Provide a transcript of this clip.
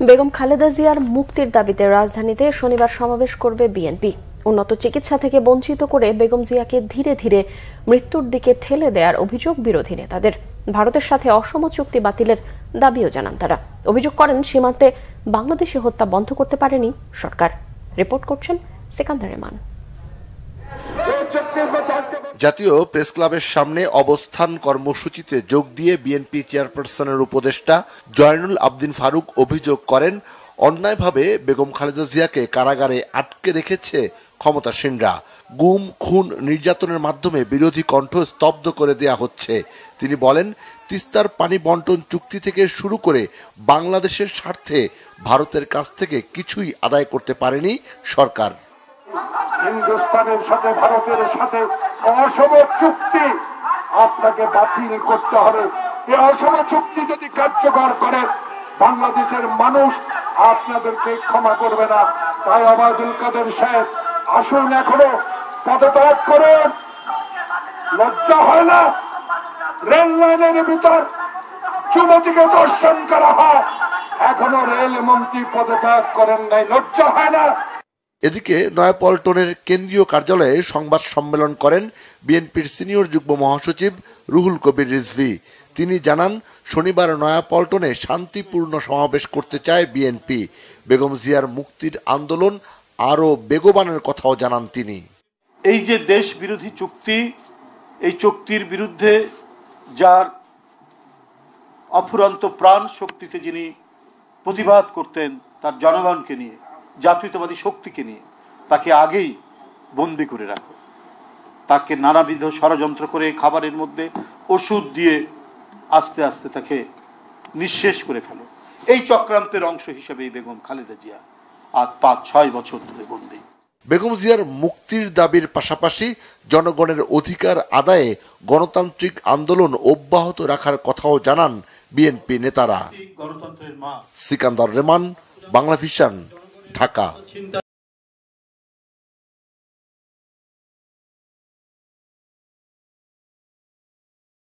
বেগম খালেদা জিয়ার মুক্তির দাবিতে রাজধানীতে শনিবার সমাবেশ করবে বিএনপি। উন্নত চিকিৎসা থেকে বঞ্চিত করে বেগম জিয়াকে ধীরে ধীরে মৃত্যুর দিকে ঠেলে দেওয়ার অভিযোগ বিরোধী নেতাদের। ভারতের সাথে অসম চুক্তি বাতিলের দাবিও জানান তারা। অভিযোগ করেন সীমান্তে বাংলাদেশি হত্যা বন্ধ করতে পারেনি সরকার। রিপোর্ট করছেন সিকান্দার রেমান। জাতীয় প্রেস ক্লাবের সামনে অবস্থান কর্মসূচিতে যোগ দিয়ে বিএনপি চেয়ারপারসনের উপদেষ্টা জয়নুল আবদিন ফারুক অভিযোগ করেন, অন্যায়ভাবে বেগম খালেদা জিয়াকে কারাগারে আটকে রেখেছে ক্ষমতাসীনরা। গুম, খুন, নির্যাতনের মাধ্যমে বিরোধী কণ্ঠ স্তব্ধ করে দেয়া হচ্ছে। তিনি বলেন, তিস্তার পানি বন্টন চুক্তি থেকে শুরু করে বাংলাদেশের স্বার্থে ভারতের কাছ থেকে কিছুই আদায় করতে পারেনি সরকার। হিন্দুস্তানের সাথে ভারতের সাথে অসম চুক্তি আপনাকে বাতিল করতে হবে। এই অসম চুক্তি যদি কার্যকর করে বাংলাদেশের মানুষ আপনাদেরকে ক্ষমা করবে না। তাই ওবায়দুল কাদের সাহেব, আসুন এখনো পদত্যাগ করুন। লজ্জা হয় না? রেল লাইনের ভিতর যুবতীকে দর্শন করা হয়, এখনো রেল মন্ত্রী পদত্যাগ করেন নাই, লজ্জা হয় না? এদিকে নয়াপল্টনের কেন্দ্রীয় কার্যালয়ে সংবাদ সম্মেলন করেন বিএনপির সিনিয়র যুগ্ম মহাসচিব রুহুল কবির রিজভী। তিনি জানান, শনিবার নয়াপল্টনে শান্তিপূর্ণ সমাবেশ করতে চায় বিএনপি। বেগম জিয়ার মুক্তির আন্দোলন আরও বেগবানের কথাও জানান তিনি। এই যে দেশ বিরোধী চুক্তি, এই চুক্তির বিরুদ্ধে যার অফুরন্ত প্রাণ শক্তিতে যিনি প্রতিবাদ করতেন, তার জনগণকে নিয়ে, জাতীয়তাবাদী শক্তিকে নিয়ে, তাকে আগেই বন্দি করে রাখো। তাকে নানাবিধ ষড়যন্ত্র করে খাবারের মধ্যে ওষুধ দিয়ে আস্তে আস্তে তাকে নিঃশেষ করে ফেলো। এই চক্রান্তের অংশ হিসেবেই বেগম খালেদা জিয়া আজ 5-6 বছর ধরে বন্দী। বেগম জিয়ার মুক্তির দাবির পাশাপাশি জনগণের অধিকার আদায়ে গণতান্ত্রিক আন্দোলন অব্যাহত রাখার কথাও জানান বিএনপি নেতারা। গণতন্ত্রের মা। সিকান্দার রেমান, বাংলা ভিশন, ঢাকা।